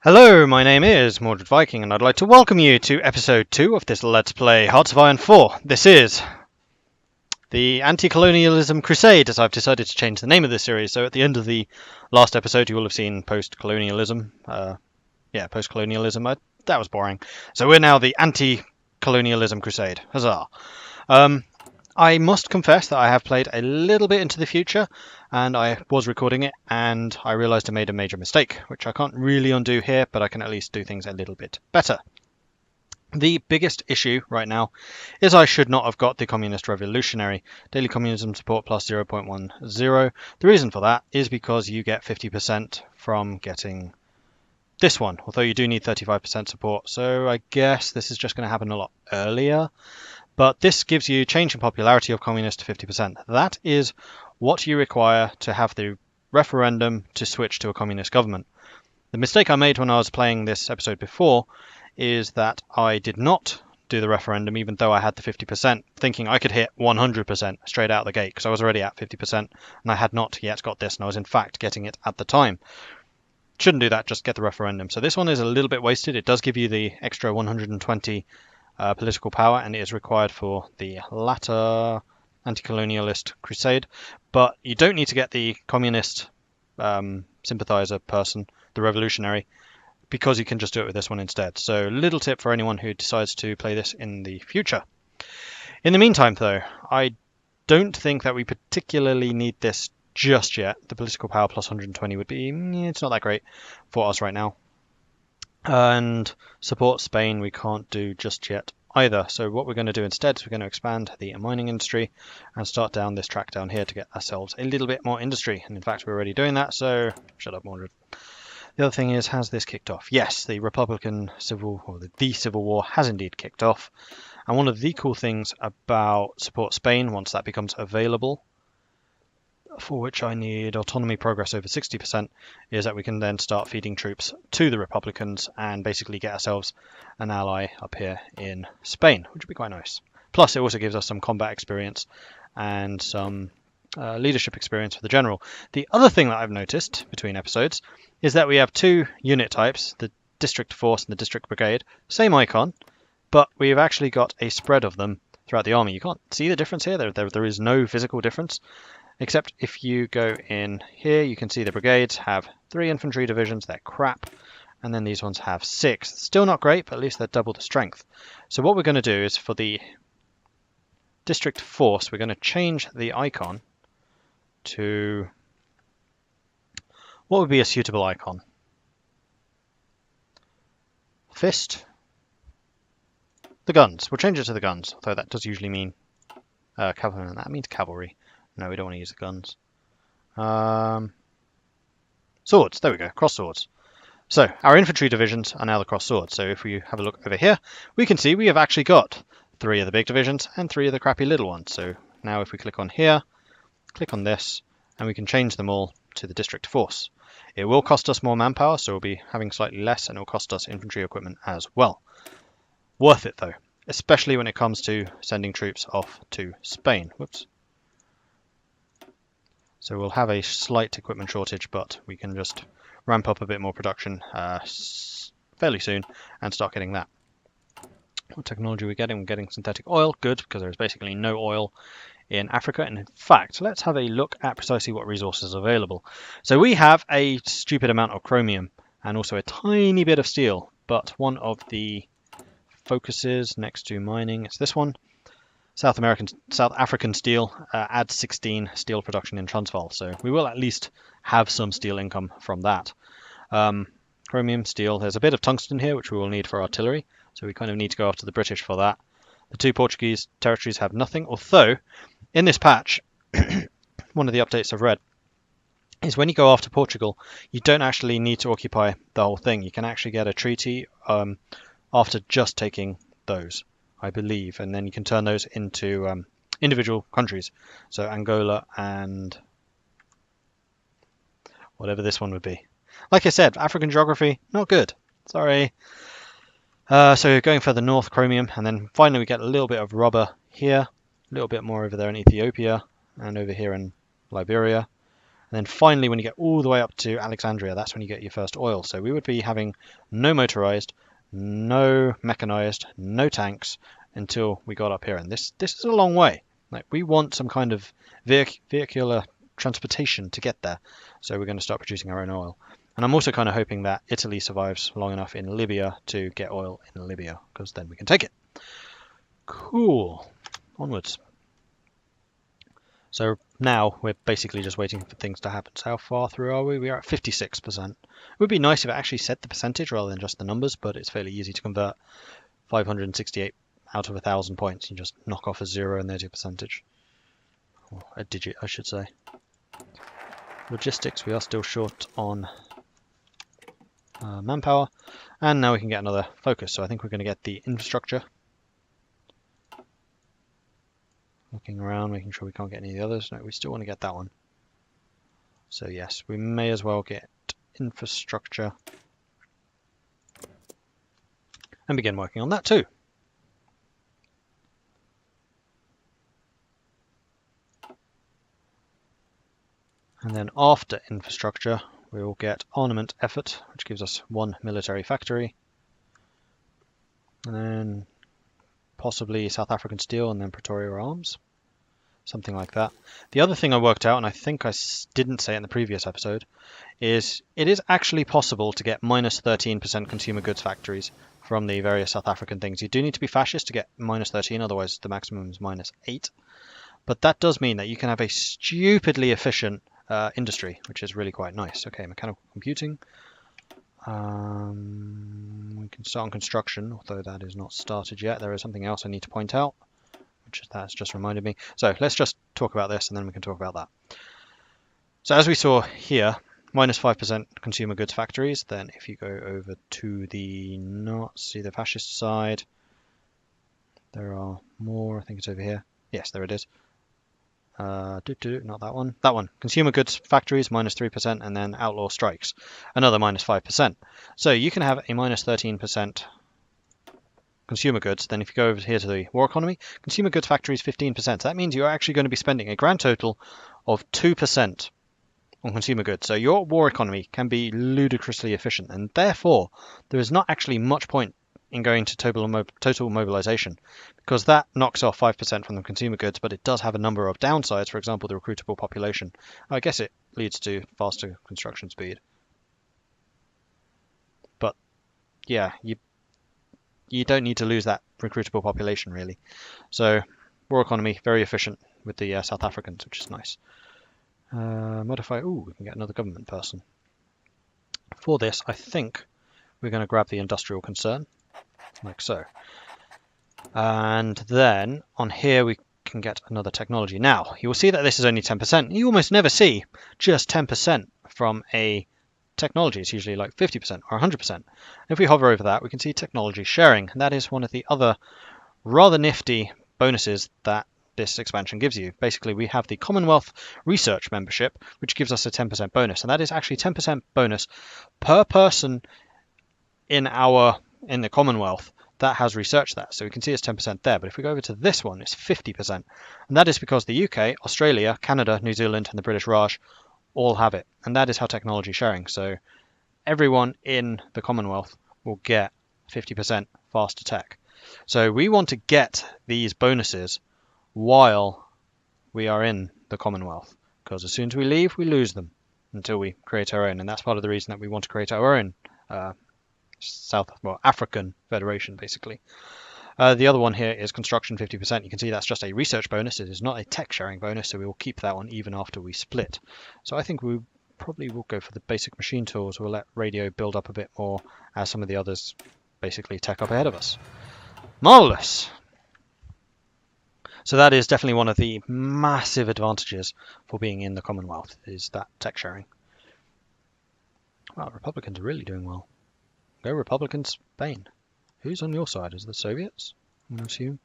Hello, my name is Mordred Viking, and I'd like to welcome you to episode 2 of this Let's Play Hearts of Iron 4. This is the Anti-Colonialism Crusade, as I've decided to change the name of this series. So at the end of the last episode, you will have seen post-colonialism. Post-colonialism. That was boring. So we're now the Anti-Colonialism Crusade. Huzzah! I must confess that I have played a little bit into the future, and I was recording it, and I realised I made a major mistake, which I can't really undo here, but I can at least do things a little bit better. The biggest issue right now is I should not have got the Communist Revolutionary. Daily Communism Support plus 0.10. The reason for that is because you get 50% from getting this one, although you do need 35% support, so I guess this is just going to happen a lot earlier. But this gives you change in popularity of communist to 50%. That is what you require to have the referendum to switch to a communist government. The mistake I made when I was playing this episode before is that I did not do the referendum even though I had the 50%, thinking I could hit 100% straight out the gate because I was already at 50% and I had not yet got this, and I was in fact getting it at the time. Shouldn't do that, just get the referendum. So this one is a little bit wasted. It does give you the extra 120 political power, and it is required for the latter Anti-Colonialist Crusade, but you don't need to get the communist sympathizer person, the revolutionary, because you can just do it with this one instead. So little tip for anyone who decides to play this in the future. In the meantime though, I don't think that we particularly need this just yet. The political power plus 120 would be, it's not that great for us right now. And support Spain we can't do just yet either. So what we're going to do instead is we're going to expand the mining industry and start down this track down here to get ourselves a little bit more industry. And in fact, we're already doing that, so shut up, Mordred. The other thing is, has this kicked off? Yes, the Civil War has indeed kicked off. And one of the cool things about support Spain, once that becomes available, for which I need autonomy progress over 60%, is that we can then start feeding troops to the Republicans and basically get ourselves an ally up here in Spain, which would be quite nice. Plus, it also gives us some combat experience and some leadership experience for the general. The other thing that I've noticed between episodes is that we have two unit types, the District Force and the District Brigade, same icon, but we've actually got a spread of them throughout the army. You can't see the difference here. There is no physical difference. Except if you go in here, you can see the brigades have 3 infantry divisions, they're crap, and then these ones have 6. Still not great, but at least they're double the strength. So what we're going to do is for the district force, we're going to change the icon to what would be a suitable icon? Fist? The guns. We'll change it to the guns, although that does usually mean cavalry. That means cavalry. No, we don't want to use the guns. Swords, there we go, cross swords. So, our infantry divisions are now the cross swords. So if we have a look over here, we can see we have actually got 3 of the big divisions and 3 of the crappy little ones. So now if we click on here, click on this, and we can change them all to the district force. It will cost us more manpower, so we'll be having slightly less, and it will cost us infantry equipment as well. Worth it though, especially when it comes to sending troops off to Spain. Whoops. So we'll have a slight equipment shortage, but we can just ramp up a bit more production fairly soon and start getting that. What technology are we getting? We're getting synthetic oil. Good, because there's basically no oil in Africa. And in fact, let's have a look at precisely what resources are available. So we have a stupid amount of chromium and also a tiny bit of steel. But one of the focuses next to mining is this one. South African steel adds 16 steel production in Transvaal, so we will at least have some steel income from that. Chromium, steel, there's a bit of tungsten here which we will need for artillery, so we kind of need to go after the British for that. The 2 Portuguese territories have nothing, although in this patch, one of the updates I've read is when you go after Portugal, you don't actually need to occupy the whole thing. You can actually get a treaty after just taking those, I believe, and then you can turn those into individual countries. So Angola and whatever this one would be. Like I said, African geography, not good. Sorry. So going further north, chromium, and then finally we get a little bit of rubber here, a little bit more over there in Ethiopia, and over here in Liberia. And then finally, when you get all the way up to Alexandria, that's when you get your first oil. So we would be having no motorized, no mechanized, no tanks until we got up here. And this is a long way. Like, we want some kind of vehicular transportation to get there. So we're going to start producing our own oil. And I'm also kind of hoping that Italy survives long enough in Libya to get oil in Libya, because then we can take it. Cool. Onwards. So now we're basically just waiting for things to happen. So how far through are we? We are at 56%. It would be nice if it actually said the percentage rather than just the numbers, but it's fairly easy to convert. 568 out of 1,000 points. You just knock off a 0 and there's your percentage. Or a digit, I should say. Logistics, we are still short on manpower. And now we can get another focus. So I think we're going to get the infrastructure. Looking around, making sure we can't get any of the others. No, we still want to get that one. So yes, we may as well get infrastructure and begin working on that too. And then after infrastructure, we will get armament effort, which gives us 1 military factory. And then possibly South African steel and then Pretoria arms. Something like that. The other thing I worked out, and I think I didn't say it in the previous episode, is it is actually possible to get minus 13% consumer goods factories from the various South African things. You do need to be fascist to get minus 13, otherwise the maximum is minus 8. But that does mean that you can have a stupidly efficient industry, which is really quite nice. Okay, mechanical computing. We can start on construction, although that is not started yet. There is something else I need to point out, which that's just reminded me. So let's just talk about this and then we can talk about that. So as we saw here, minus 5% consumer goods factories. Then if you go over to the Nazi, the fascist side, there are more. I think it's over here. Yes, there it is. Not that one. That one. Consumer goods factories, minus 3%, and then outlaw strikes, another minus 5%. So you can have a minus 13% consumer goods. Then if you go over here to the war economy, consumer goods factories 15%. So that means you're actually going to be spending a grand total of 2% on consumer goods. So your war economy can be ludicrously efficient, and therefore there is not actually much point in going to total mobilization, because that knocks off 5% from the consumer goods, but it does have a number of downsides. For example, the recruitable population. I guess it leads to faster construction speed. But yeah, you don't need to lose that recruitable population, really. So war economy, very efficient with the South Africans, which is nice. Modify, we can get another government person. For this, I think we're going to grab the industrial concern, like so. And then on here we can get another technology. Now, you will see that this is only 10%. You almost never see just 10% from a technology. It's usually like 50% or 100%. If we hover over that, we can see technology sharing. And that is one of the other rather nifty bonuses that this expansion gives you. Basically, we have the Commonwealth Research Membership, which gives us a 10% bonus. And that is actually 10% bonus per person in the Commonwealth that has researched that. So we can see it's 10% there. But if we go over to this one, it's 50%. And that is because the UK, Australia, Canada, New Zealand, and the British Raj all have it. And that is how technology sharing. So everyone in the Commonwealth will get 50% faster tech. So we want to get these bonuses while we are in the Commonwealth, because as soon as we leave, we lose them until we create our own. And that's part of the reason that we want to create our own African Federation, basically. The other one here is construction 50%. You can see that's just a research bonus. It is not a tech sharing bonus, so we will keep that one even after we split. So I think we probably will go for the basic machine tools. We'll let radio build up a bit more as some of the others basically tech up ahead of us. Marvelous! So that is definitely one of the massive advantages for being in the Commonwealth, is that tech sharing. Wow, Republicans are really doing well. Go Republicans, Spain. Who's on your side? Is it the Soviets? I assume.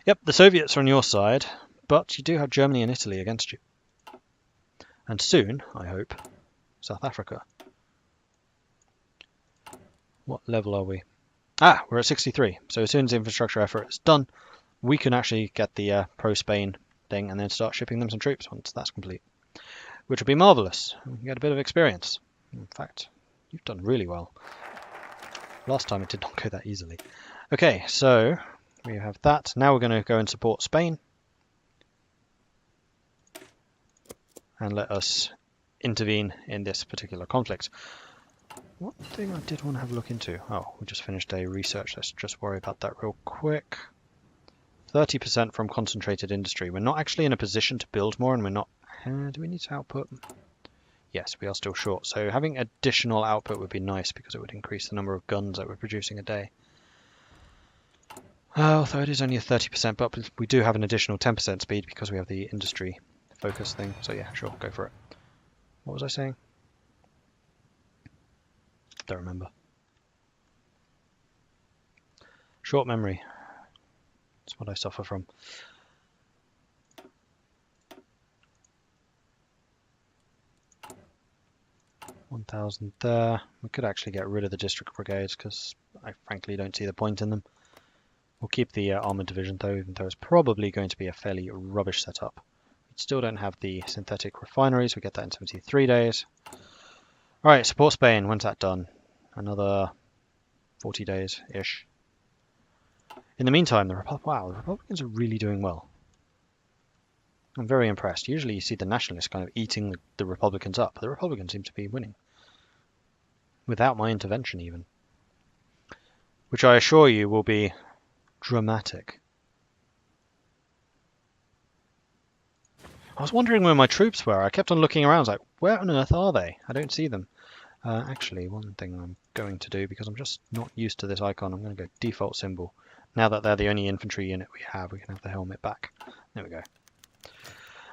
Yep, the Soviets are on your side, but you do have Germany and Italy against you. And soon, I hope, South Africa. What level are we? We're at 63. So as soon as the infrastructure effort is done, we can actually get the pro-Spain thing and then start shipping them some troops once that's complete. which would be marvellous. We can get a bit of experience. In fact, you've done really well. Last time it did not go that easily. Okay, so we have that. Now we're going to go and support Spain. And let us intervene in this particular conflict. One thing I did want to have a look into. Oh, we just finished a research. Let's just worry about that real quick. 30% from concentrated industry. We're not actually in a position to build more, and we're not... do we need to output? Yes, we are still short. So having additional output would be nice because it would increase the number of guns that we're producing a day. Although it is only a 30%, but we do have an additional 10% speed because we have the industry focus thing. So yeah, sure, go for it. What was I saying? Don't remember. Short memory. That's what I suffer from. $1,000 there. We could actually get rid of the district brigades because I frankly don't see the point in them. We'll keep the armoured division though, even though it's probably going to be a fairly rubbish setup. We still don't have the synthetic refineries. We get that in 73 days. Alright, support Spain. When's that done? Another 40 days-ish. In the meantime, the Republicans are really doing well. I'm very impressed. Usually you see the nationalists kind of eating the Republicans up. The Republicans seem to be winning. Without my intervention even. Which I assure you will be dramatic. I was wondering where my troops were. I kept on looking around. I was like, where on earth are they? I don't see them. Actually, one thing I'm going to do, because I'm just not used to this icon, I'm going to go default symbol. Now that they're the only infantry unit we have, we can have the helmet back. There we go.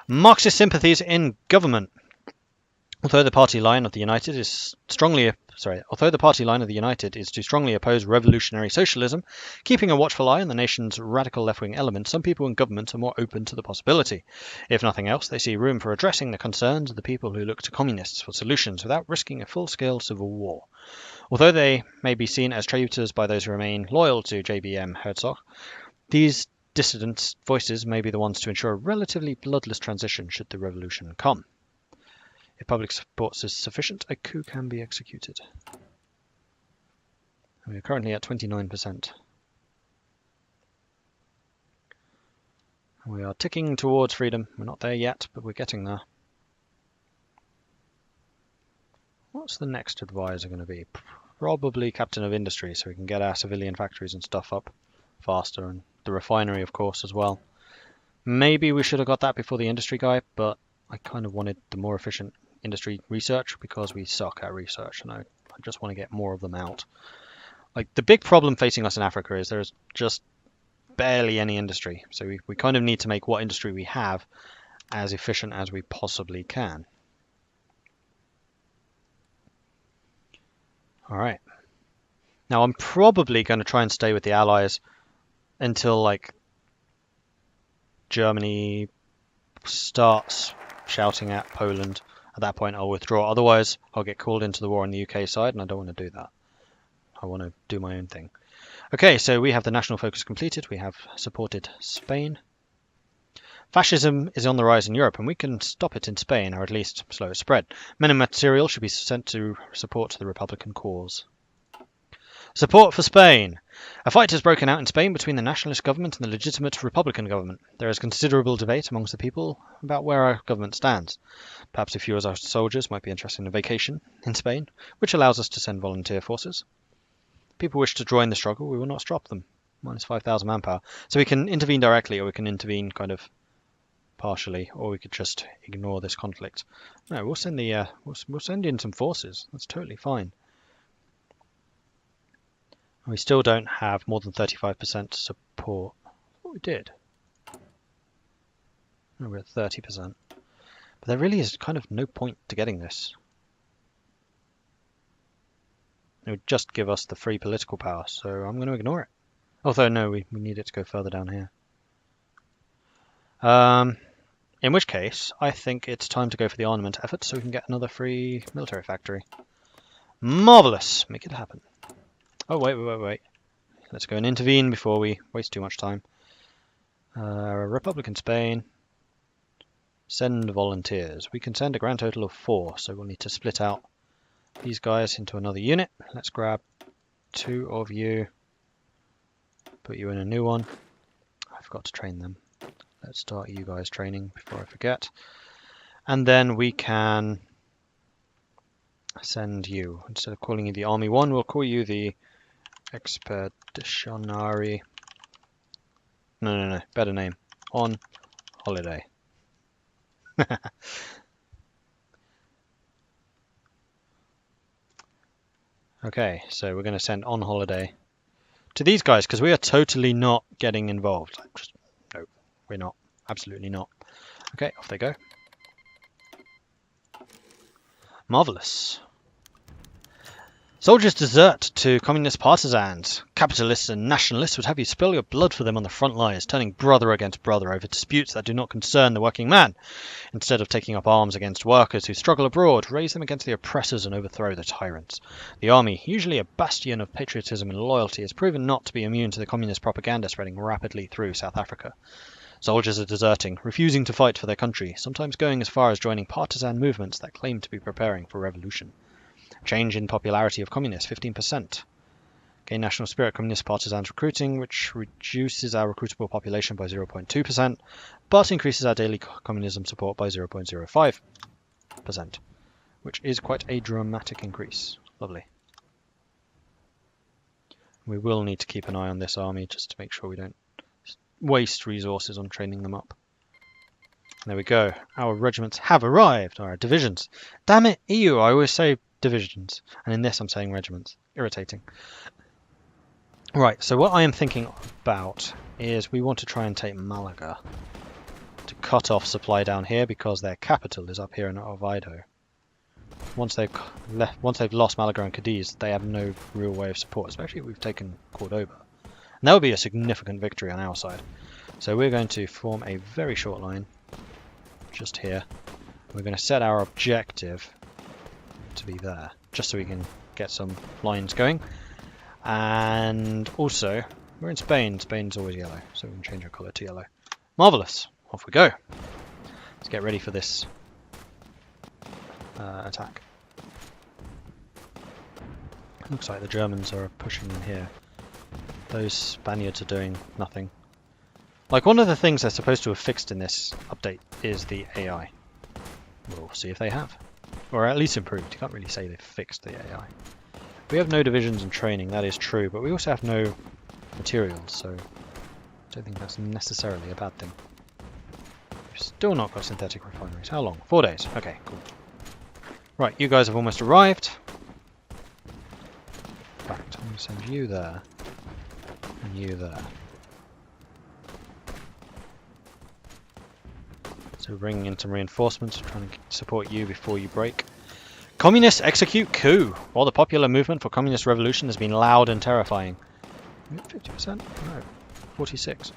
Marxist sympathies in government. Although the party line of the United is to strongly oppose revolutionary socialism, keeping a watchful eye on the nation's radical left-wing elements, some people in government are more open to the possibility. If nothing else, they see room for addressing the concerns of the people who look to communists for solutions without risking a full-scale civil war. Although they may be seen as traitors by those who remain loyal to JBM Herzog, these dissident voices may be the ones to ensure a relatively bloodless transition should the revolution come. If public support is sufficient, a coup can be executed. We are currently at 29%. We are ticking towards freedom. We're not there yet, but we're getting there. What's the next advisor going to be? Probably Captain of Industry, so we can get our civilian factories and stuff up faster, and the refinery, of course, as well. Maybe we should have got that before the industry guy, but I kind of wanted the more efficient industry research because we suck at research, and I just want to get more of them out. Like, the big problem facing us in Africa is there's just barely any industry, so we kind of need to make what industry we have as efficient as we possibly can. Alright. Now I'm probably going to try and stay with the Allies until, like, Germany starts shouting at Poland. At that point I'll withdraw. Otherwise I'll get called into the war on the UK side, and I don't want to do that. I want to do my own thing. Okay, so we have the national focus completed. We have supported Spain. Fascism is on the rise in Europe, and we can stop it in Spain, or at least slow its spread. Men and material should be sent to support the Republican cause. Support for Spain. A fight has broken out in Spain between the nationalist government and the legitimate Republican government. There is considerable debate amongst the people about where our government stands. Perhaps a few of our soldiers might be interested in a vacation in Spain, which allows us to send volunteer forces. People wish to join the struggle, we will not stop them. Minus 5,000 manpower. So we can intervene directly, or we can intervene kind of partially, or we could just ignore this conflict. No, we'll send the we'll send in some forces. That's totally fine. We still don't have more than 35% support. What we did? No, we're at 30%. But there really is kind of no point to getting this. It would just give us the free political power, so I'm going to ignore it. Although, no, we need it to go further down here. In which case, I think it's time to go for the armament effort so we can get another free military factory. Marvellous! Make it happen. Oh, wait. Let's go and intervene before we waste too much time. Republican Spain. Send volunteers. We can send a grand total of 4, so we'll need to split out these guys into another unit. Let's grab 2 of you, put you in a new one. I forgot to train them. Let's start you guys training before I forget. And then we can send you. Instead of calling you the Army 1, we'll call you the Expeditionary. No. Better name. On holiday. Okay, so we're going to send on holiday to these guys because we are totally not getting involved. No, we're not. Absolutely not. Okay, off they go. Marvelous. Soldiers desert to communist partisans. Capitalists and nationalists would have you spill your blood for them on the front lines, turning brother against brother over disputes that do not concern the working man. Instead of taking up arms against workers who struggle abroad, raise them against the oppressors and overthrow the tyrants. The army, usually a bastion of patriotism and loyalty, has proven not to be immune to the communist propaganda spreading rapidly through South Africa. Soldiers are deserting, refusing to fight for their country, sometimes going as far as joining partisan movements that claim to be preparing for revolution. Change in popularity of communists, 15%. Gain national spirit, communist partisans recruiting, which reduces our recruitable population by 0.2%, but increases our daily communism support by 0.05%, which is quite a dramatic increase. Lovely. We will need to keep an eye on this army just to make sure we don't waste resources on training them up. There we go. Our regiments have arrived, or our divisions. Damn it, EU, I always say divisions, and in this I'm saying regiments. Irritating. Right, so what I am thinking about is we want to try and take Malaga to cut off supply down here because their capital is up here in Oviedo. Once they've lost Malaga and Cadiz, they have no real way of support, especially if we've taken Cordoba. And that would be a significant victory on our side. So we're going to form a very short line just here. We're going to set our objective to be there, just so we can get some lines going. And also, we're in Spain. Spain's always yellow, so we can change our colour to yellow. Marvellous. Off we go. Let's get ready for this attack. Looks like the Germans are pushing in here. Those Spaniards are doing nothing. Like, one of the things they're supposed to have fixed in this update is the AI. We'll see if they have. Or at least improved. You can't really say they've fixed the AI. We have no divisions and training, that is true, but we also have no materials, so I don't think that's necessarily a bad thing. We've still not got synthetic refineries. How long? 4 days. Okay, cool. Right, you guys have almost arrived. In fact, I'm going to send you there. And you there. So bringing in some reinforcements, trying to support you before you break. Communists execute coup, while the popular movement for communist revolution has been loud and terrifying. 50%? No, 46%.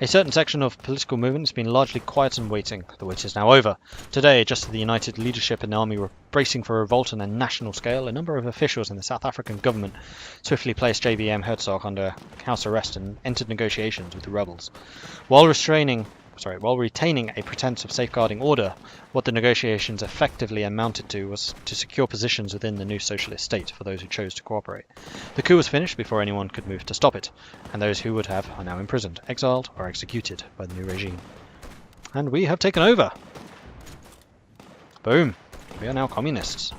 A certain section of political movement has been largely quiet and waiting. The wait is now over. Today, just as the united leadership and the army were bracing for a revolt on a national scale, a number of officials in the South African government swiftly placed JVM Hertzog under house arrest and entered negotiations with the rebels. While retaining a pretense of safeguarding order, what the negotiations effectively amounted to was to secure positions within the new socialist state for those who chose to cooperate. The coup was finished before anyone could move to stop it, and those who would have are now imprisoned, exiled, or executed by the new regime. And we have taken over! Boom! We are now communists.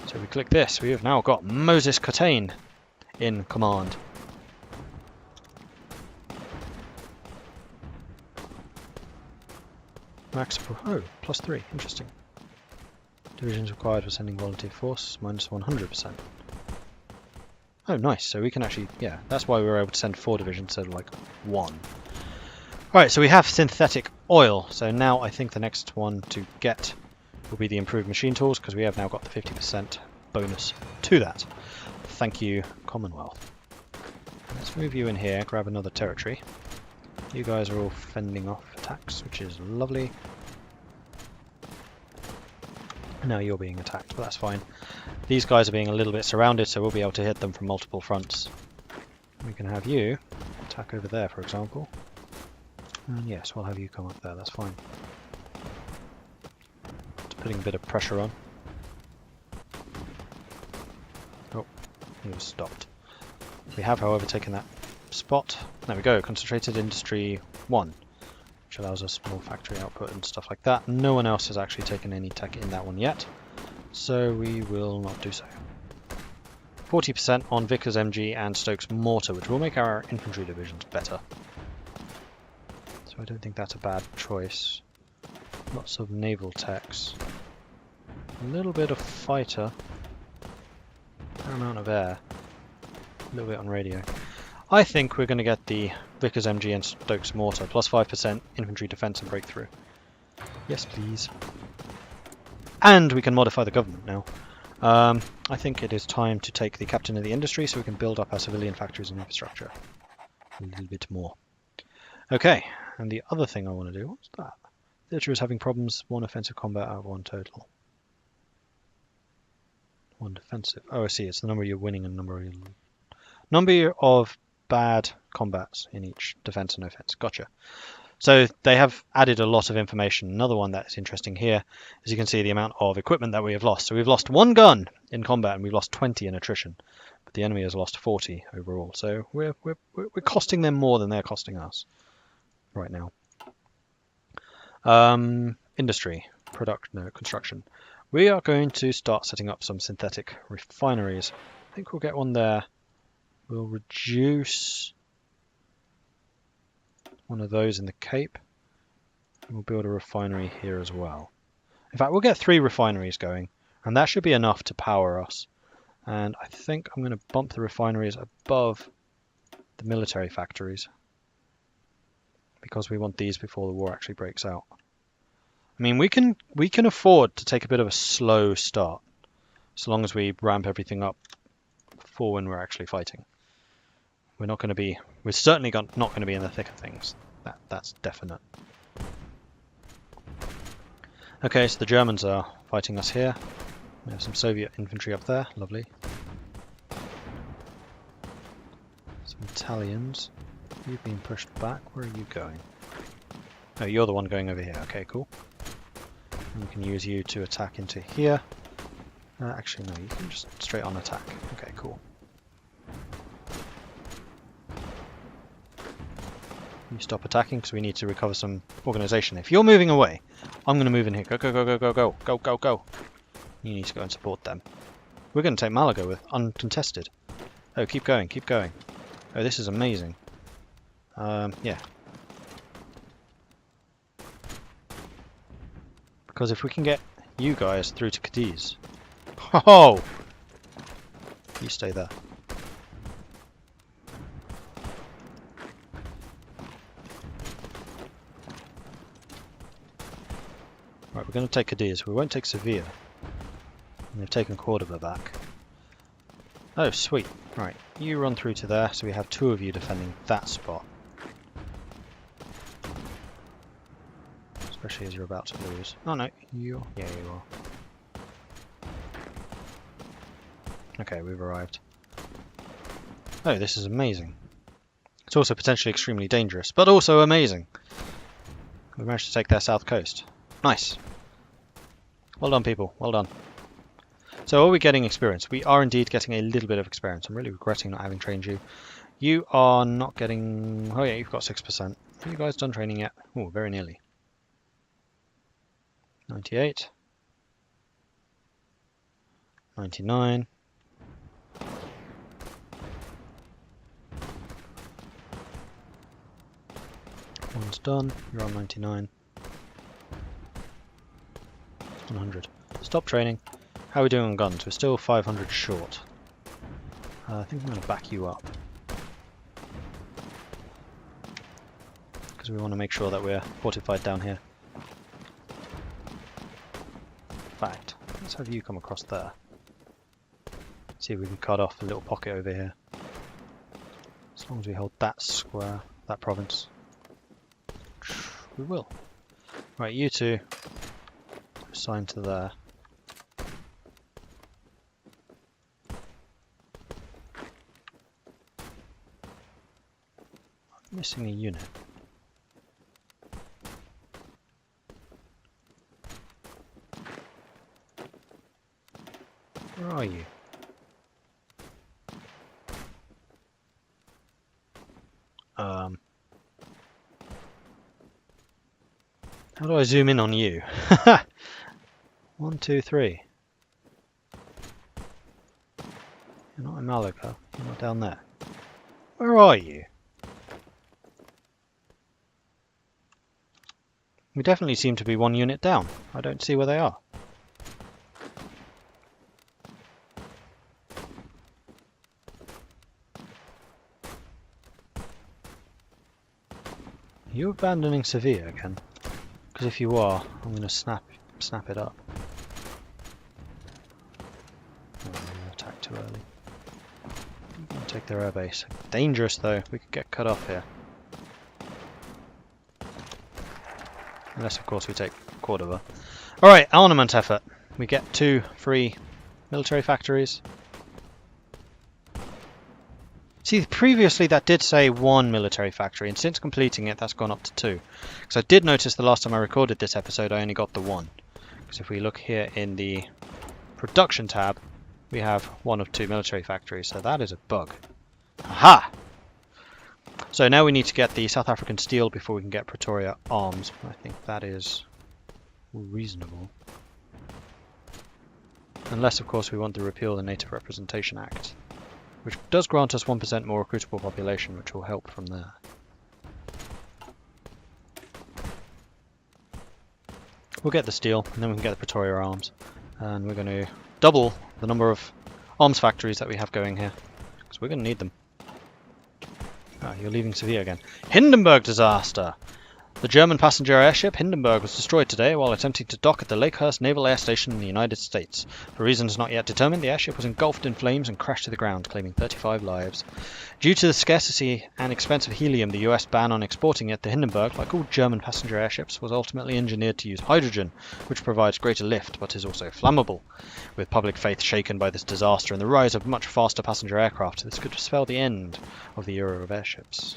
So we click this, we have now got Moses Cotain in command. Max, oh, +3, interesting. Divisions required for sending volunteer force, -100%. Oh, nice, so we can actually, yeah, that's why we were able to send 4 divisions instead of like 1. Alright, so we have synthetic oil, so now I think the next one to get will be the improved machine tools, because we have now got the 50% bonus to that. Thank you, Commonwealth. Let's move you in here, grab another territory. You guys are all fending off attacks, which is lovely. Now you're being attacked, but that's fine. These guys are being a little bit surrounded, so we'll be able to hit them from multiple fronts. We can have you attack over there, for example. And yes, we'll have you come up there, that's fine. putting a bit of pressure on. Oh, he was stopped. We have, however, taken that spot. There we go, concentrated industry 1, which allows us more factory output and stuff like that. No one else has actually taken any tech in that one yet, so we will not do so. 40% on Vickers MG and Stokes Mortar, which will make our infantry divisions better. So I don't think that's a bad choice. Lots of naval techs. A little bit of fighter. A fair amount of air. A little bit on radio. I think we're going to get the Vickers MG and Stokes Mortar, plus 5% infantry defense and breakthrough. Yes, please. And we can modify the government now. I think it is time to take the captain of the industry so we can build up our civilian factories and infrastructure a little bit more. Okay, and the other thing I want to do, what's that? Theatre is having problems, 1 offensive combat out of 1 total. 1 defensive. Oh, I see, it's the number you're winning and number of bad combats in each defense and offense. Gotcha. So they have added a lot of information. Another one that's interesting here is you can see the amount of equipment that we have lost. So we've lost 1 gun in combat and we've lost 20 in attrition, but the enemy has lost 40 overall. So we're costing them more than they're costing us right now. Industry, construction. We are going to start setting up some synthetic refineries. I think we'll get one there. We'll reduce one of those in the Cape. We'll build a refinery here as well. In fact, we'll get 3 refineries going, and that should be enough to power us. And I think I'm going to bump the refineries above the military factories, because we want these before the war actually breaks out. I mean, we can afford to take a bit of a slow start, so long as we ramp everything up for when we're actually fighting. We're certainly not going to be in the thick of things. That's definite. Okay, so the Germans are fighting us here. We have some Soviet infantry up there, lovely. Some Italians. You've been pushed back. Where are you going? Oh, you're the one going over here. Okay, cool. And we can use you to attack into here. Actually, no, you can just straight on attack. Okay, cool. You stop attacking because we need to recover some organisation. If you're moving away, I'm going to move in here. Go, go, go, go, go, go, go, go, go. You need to go and support them. We're going to take Malaga with uncontested. Oh, keep going, keep going. Oh, this is amazing. Yeah. Because if we can get you guys through to Cadiz. Oh! You stay there. Right, we're going to take Cadiz. We won't take Sevilla. And they've taken Cordoba back. Oh, sweet. Right, you run through to there, so we have 2 of you defending that spot. Especially as you're about to lose. Oh no, you are. Okay, we've arrived. Oh, this is amazing. It's also potentially extremely dangerous, but also amazing. We managed to take their south coast. Nice. Well done, people. Well done. So are we getting experience? We are indeed getting a little bit of experience. I'm really regretting not having trained you. You are not getting... Oh yeah, you've got 6%. Have you guys done training yet? Oh, very nearly. 98. 99. One's done. You're on 99. 100. Stop training. How are we doing on guns? We're still 500 short. I think I'm going to back you up. Because we want to make sure that we're fortified down here. In fact, let's have you come across there. See if we can cut off a little pocket over here. As long as we hold that square, that province. We will. Right, you two. Assign to there. I'm missing a unit. How do I zoom in on you? 1, 2, 3. You're not in Malaga. You're not down there. Where are you? We definitely seem to be 1 unit down. I don't see where they are. Are you abandoning Sevilla again? Because if you are, I'm going to snap it up. Oh, no, attack too early. Take their air base. Dangerous though. We could get cut off here. Unless, of course, we take Cordoba. Alright, armament effort. We get 2 free military factories. See, previously that did say 1 military factory, and since completing it, that's gone up to 2. Because I did notice the last time I recorded this episode, I only got the 1. Because if we look here in the production tab, we have 1 of 2 military factories, so that is a bug. Aha! So now we need to get the South African steel before we can get Pretoria arms. I think that is reasonable. Unless, of course, we want to repeal the Native Representation Act, which does grant us 1% more recruitable population, which will help from there. We'll get the steel, and then we can get the Pretoria arms. And we're going to double the number of arms factories that we have going here, because we're going to need them. Ah, you're leaving Sevilla again. Hindenburg disaster! The German passenger airship Hindenburg was destroyed today while attempting to dock at the Lakehurst Naval Air Station in the United States. For reasons not yet determined, the airship was engulfed in flames and crashed to the ground, claiming 35 lives. Due to the scarcity and expense of helium, the US ban on exporting it, the Hindenburg, like all German passenger airships, was ultimately engineered to use hydrogen, which provides greater lift but is also flammable. With public faith shaken by this disaster and the rise of much faster passenger aircraft, this could spell the end of the era of airships.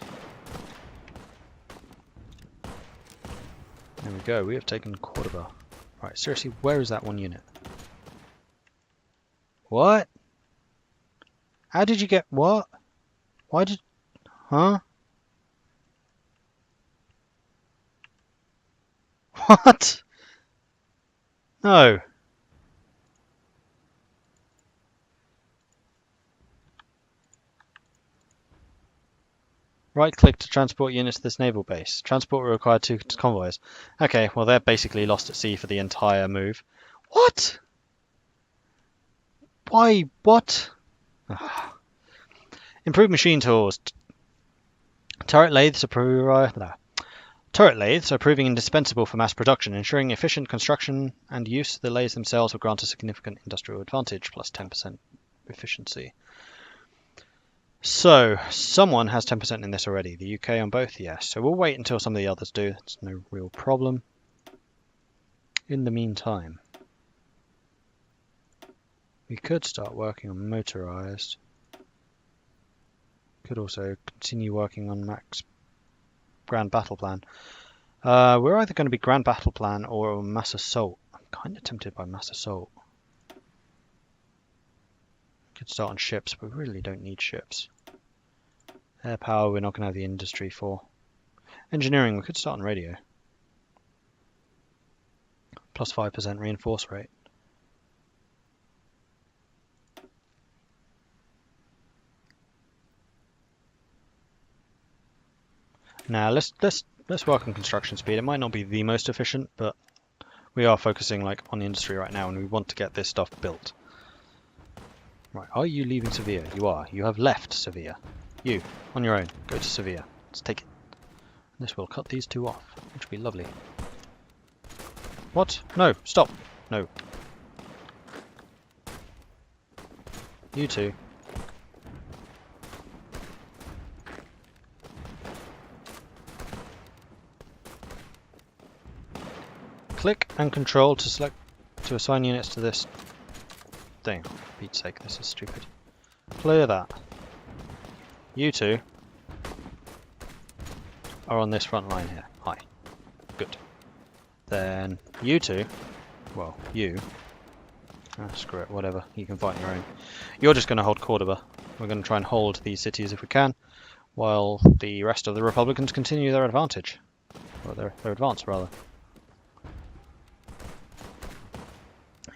There we go, we have taken Cordoba. Right, seriously, where is that 1 unit? What? How did you get what? Why did... Huh? What? No. Right-click to transport units to this naval base. Transport will require 2 convoys. Okay, well they're basically lost at sea for the entire move. What? Why? What? Improved machine tools. Turret lathes are proving indispensable for mass production, ensuring efficient construction and use. The lathes themselves will grant a significant industrial advantage, plus 10% efficiency. So, someone has 10% in this already. The UK on both? Yes. So we'll wait until some of the others do. It's no real problem. In the meantime, we could start working on motorized. Could also continue working on Mac's Grand Battle Plan. We're either going to be Grand Battle Plan or Mass Assault. I'm kind of tempted by Mass Assault. Could start on ships, but we really don't need ships. Air power, we're not going to have the industry for. Engineering, we could start on radio. Plus 5% reinforce rate. Now let's work on construction speed. It might not be the most efficient, but we are focusing on the industry right now, and we want to get this stuff built. Right, are you leaving Sevilla? You are. You have left Sevilla. You, on your own, go to Sevilla. Let's take it. This will cut these 2 off, which will be lovely. What? No, stop. No. You 2. Click and control to assign units to this thing. For Pete's sake, this is stupid. Clear that. You 2 are on this front line here. Hi. Good. Then you 2, well, you. Screw it, whatever. You can fight on your own. You're just going to hold Cordoba. We're going to try and hold these cities if we can, while the rest of the Republicans continue their advantage. Or their advance, rather.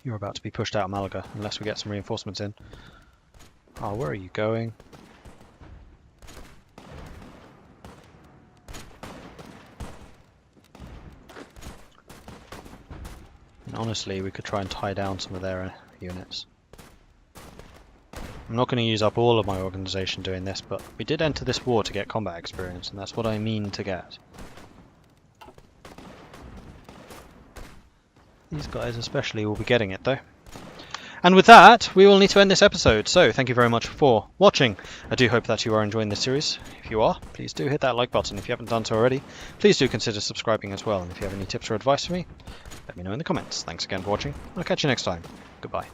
You're about to be pushed out of Malaga, unless we get some reinforcements in. Oh, where are you going? And honestly, we could try and tie down some of their units. I'm not going to use up all of my organisation doing this, but we did enter this war to get combat experience, and that's what I mean to get. These guys especially will be getting it though. And with that, we will need to end this episode, so thank you very much for watching. I do hope that you are enjoying this series. If you are, please do hit that like button. If you haven't done so already, please do consider subscribing as well. And if you have any tips or advice for me, let me know in the comments. Thanks again for watching. I'll catch you next time. Goodbye.